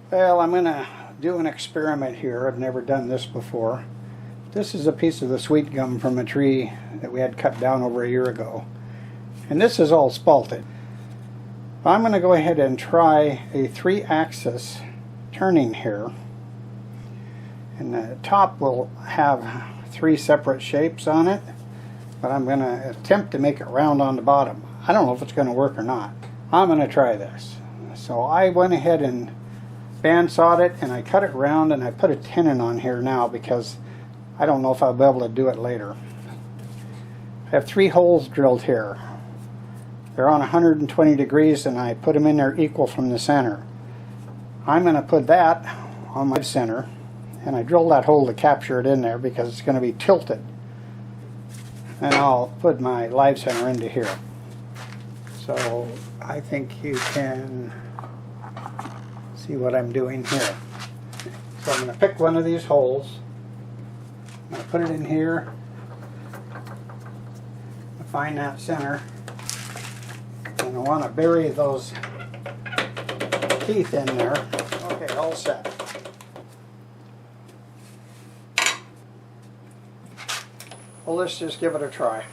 Well, I'm going to do an experiment here. I've never done this before. This is a piece of the sweet gum from a tree that we had cut down over a year ago. And this is all spalted. I'm going to go ahead and try a 3-axis turning here. And the top will have 3 separate shapes on it, but I'm going to attempt to make it round on the bottom. I don't know if it's going to work or not. I'm going to try this. So I went ahead and bandsawed it, and I cut it round, and I put a tenon on here now because I don't know if I'll be able to do it later. I have 3 holes drilled here. They're on 120 degrees, and I put them in there equal from the center. I'm going to put that on my center, and I drilled that hole to capture it in there because it's going to be tilted. And I'll put my live center into here. So I think you can see what I'm doing here. So I'm going to pick one of these holes. I'm going to put it in here. Find that center. And I want to bury those teeth in there. Okay, all set. Well, let's just give it a try.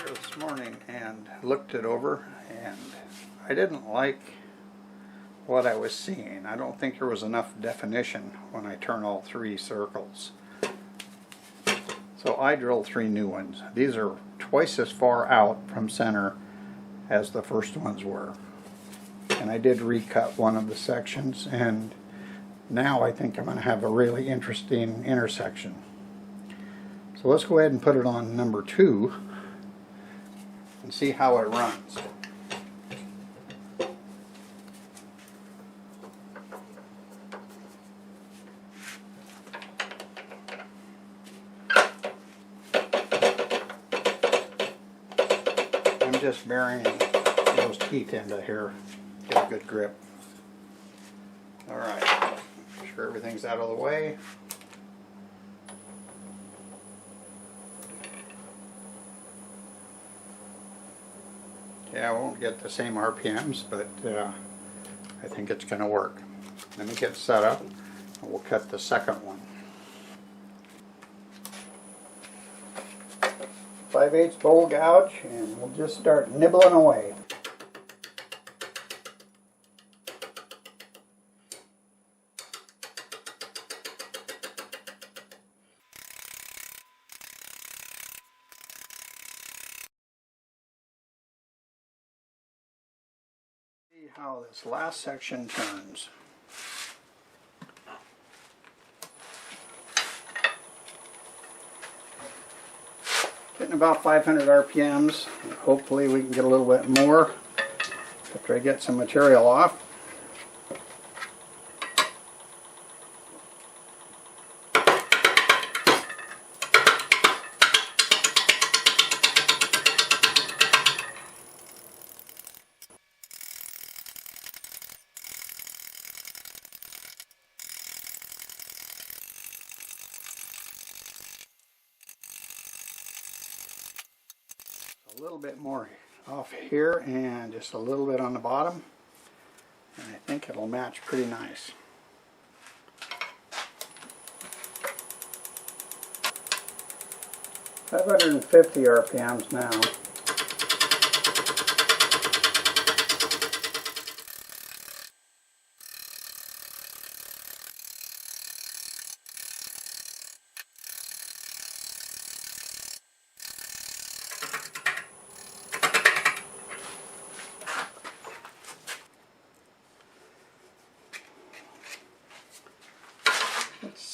This morning and looked it over, and I didn't like what I was seeing. I don't think there was enough definition when I turn all 3 circles. So I drilled 3 new ones. These are twice as far out from center as the first ones were. And I did recut one of the sections, and now I think I'm going to have a really interesting intersection. So let's go ahead and put it on number 2 and see how it runs. I'm just burying those teeth into here, get a good grip. Alright, make sure everything's out of the way. Yeah, I won't get the same RPMs, but I think it's going to work. Let me get set up, and we'll cut the second one. 5/8 bowl gouge, and we'll just start nibbling away. See how this last section turns. Getting about 500 RPMs. Hopefully we can get a little bit more after I get some material off. A little bit more off here and just a little bit on the bottom, and I think it'll match pretty nice. $550 RPMs now.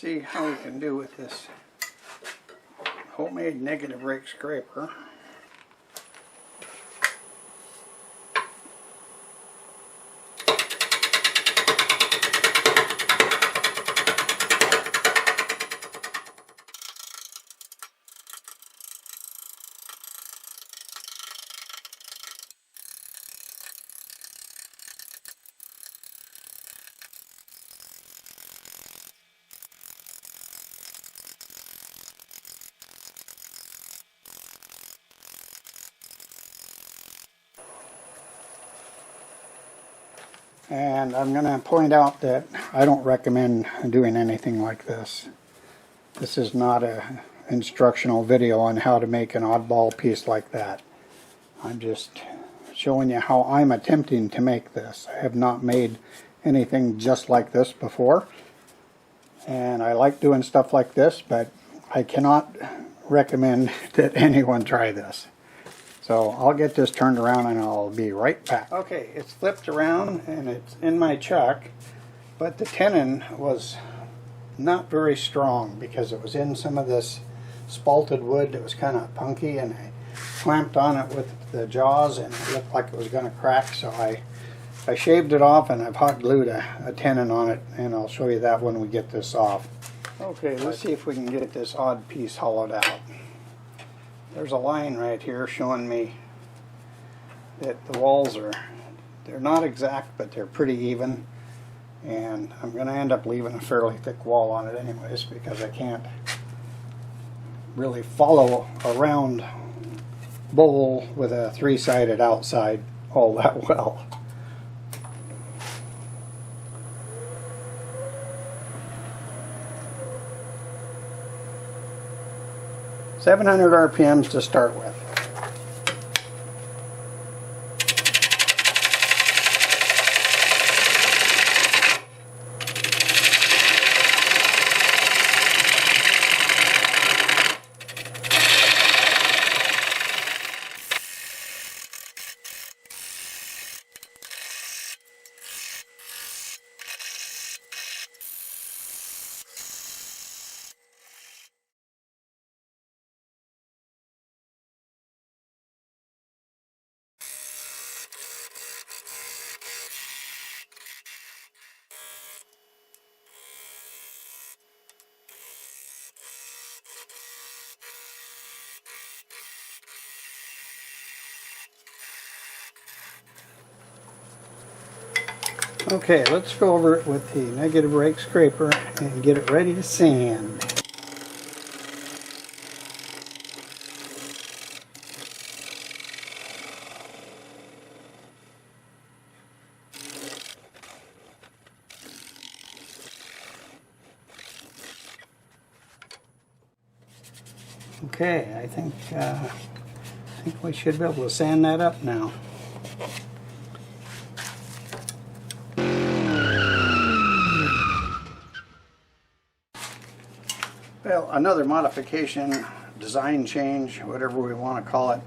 see how we can do with this homemade negative rake scraper. And I'm going to point out that I don't recommend doing anything like this. This is not an instructional video on how to make an oddball piece like that. I'm just showing you how I'm attempting to make this. I have not made anything just like this before. And I like doing stuff like this, but I cannot recommend that anyone try this. So I'll get this turned around and I'll be right back. Okay, it's flipped around and it's in my chuck, but the tenon was not very strong because it was in some of this spalted wood that was kind of punky, and I clamped on it with the jaws and it looked like it was going to crack, so I shaved it off and I've hot glued a tenon on it, and I'll show you that when we get this off. Okay, let's see if we can get this odd piece hollowed out. There's a line right here showing me that the walls they're not exact, but they're pretty even, and I'm going to end up leaving a fairly thick wall on it anyways because I can't really follow a round bowl with a three-sided outside all that well. $700 RPMs to start with. Okay, let's go over it with the negative rake scraper and get it ready to sand. Okay, I think we should be able to sand that up now. Well, another modification, design change, whatever we want to call it.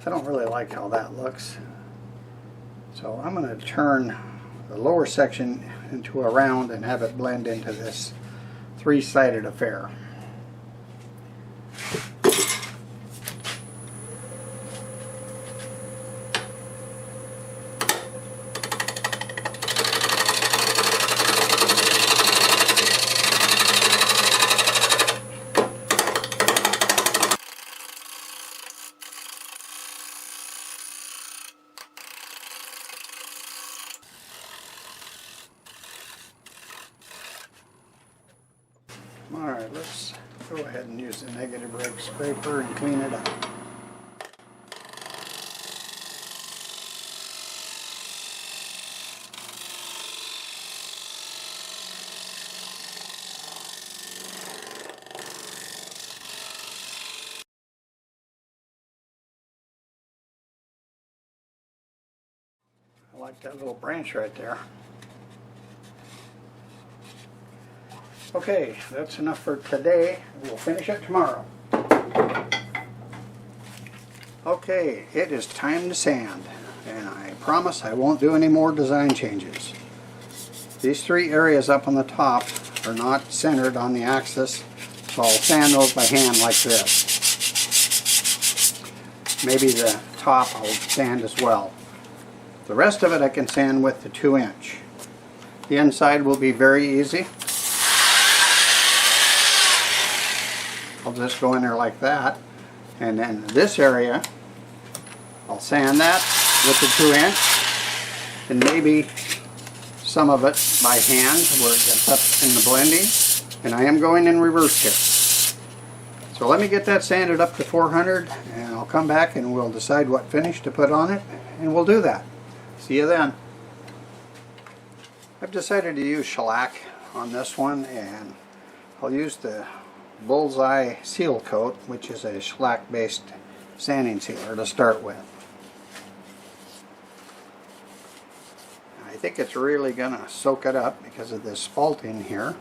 I don't really like how that looks. So I'm going to turn the lower section into a round and have it blend into this three-sided affair. Alright, let's go ahead and use the negative rake scraper and clean it up. I like that little branch right there. Okay, that's enough for today. We'll finish it tomorrow. Okay, it is time to sand, and I promise I won't do any more design changes. These three areas up on the top are not centered on the axis, so I'll sand those by hand like this. Maybe the top I'll sand as well. The rest of it I can sand with the 2-inch. The inside will be very easy. I'll just go in there like that, and then this area I'll sand that with the 2-inch, and maybe some of it by hand where it gets up in the blending. And I am going in reverse here. So let me get that sanded up to 400, and I'll come back and we'll decide what finish to put on it, and we'll do that. See you then. I've decided to use shellac on this one, and I'll use the Bullseye seal coat, which is a shellac based sanding sealer to start with. I think it's really going to soak it up because of this spalting here.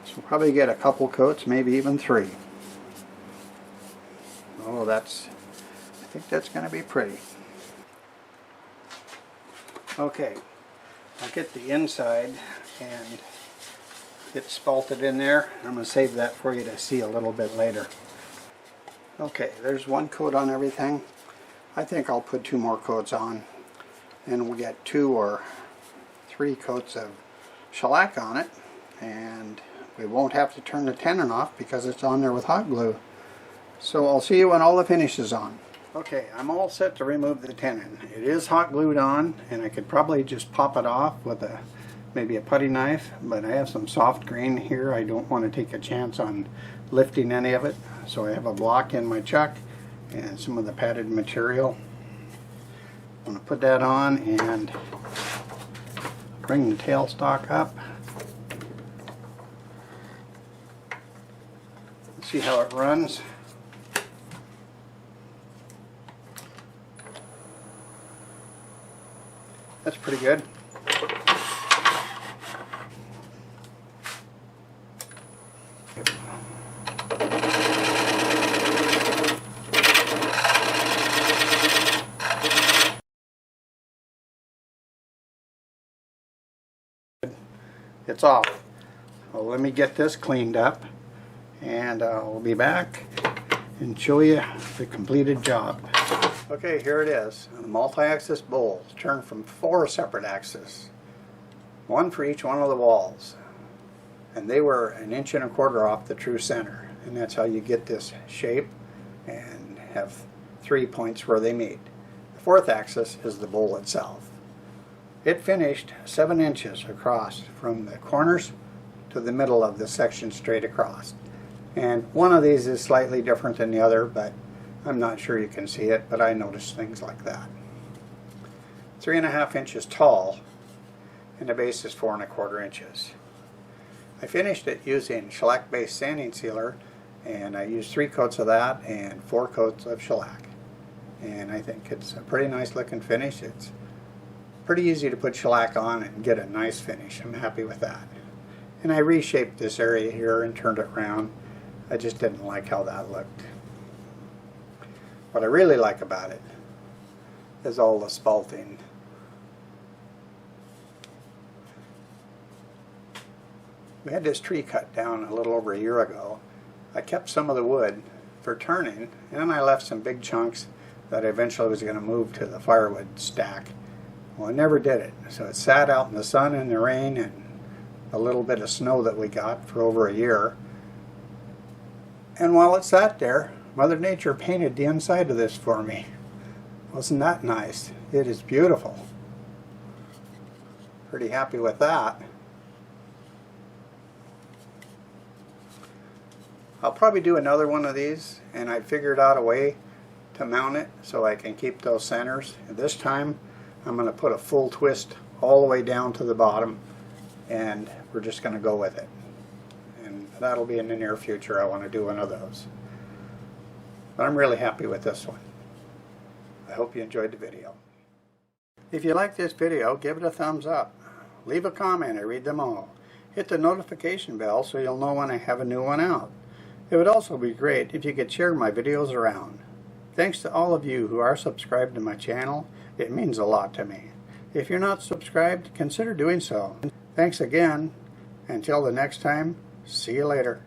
So we'll probably get a couple coats, maybe even 3. Oh, I think that's going to be pretty. Okay, I'll get the inside and get spalted in there. I'm going to save that for you to see a little bit later. Okay, there's 1 coat on everything. I think I'll put 2 more coats on, and we'll get 2 or 3 coats of shellac on it, and we won't have to turn the tenon off because it's on there with hot glue. So I'll see you when all the finish is on. Okay, I'm all set to remove the tenon. It is hot glued on, and I could probably just pop it off with maybe a putty knife, but I have some soft grain here. I don't want to take a chance on lifting any of it, so I have a block in my chuck and some of the padded material. I'm going to put that on and bring the tailstock up. Let's see how it runs. That's pretty good. It's off. Well, let me get this cleaned up, and I'll be back and show you the completed job. Okay, here it is. A multi-axis bowl turned from 4 separate axes, 1 for each one of the walls, and they were 1.25 inches off the true center, and that's how you get this shape and have 3 points where they meet. The 4th axis is the bowl itself. It finished 7 inches across from the corners to the middle of the section straight across. And one of these is slightly different than the other, but I'm not sure you can see it, but I noticed things like that. 3.5 inches tall, and the base is 4.25 inches. I finished it using shellac based sanding sealer, and I used 3 coats of that and 4 coats of shellac. And I think it's a pretty nice looking finish. It's pretty easy to put shellac on and get a nice finish. I'm happy with that. And I reshaped this area here and turned it around. I just didn't like how that looked. What I really like about it is all the spalting. We had this tree cut down a little over a year ago. I kept some of the wood for turning, and I left some big chunks that I eventually was going to move to the firewood stack. Well, I never did it, so it sat out in the sun and the rain and a little bit of snow that we got for over a year. And while it sat there, Mother Nature painted the inside of this for me. Wasn't that nice? It is beautiful. Pretty happy with that. I'll probably do another one of these, and I figured out a way to mount it so I can keep those centers. And this time I'm going to put a full twist all the way down to the bottom, and we're just going to go with it. And that'll be in the near future. I want to do one of those. But I'm really happy with this one. I hope you enjoyed the video. If you like this video, give it a thumbs up. Leave a comment. I read them all. Hit the notification bell so you'll know when I have a new one out. It would also be great if you could share my videos around. Thanks to all of you who are subscribed to my channel. It means a lot to me. If you're not subscribed, consider doing so. Thanks again, Until the next time, see you later.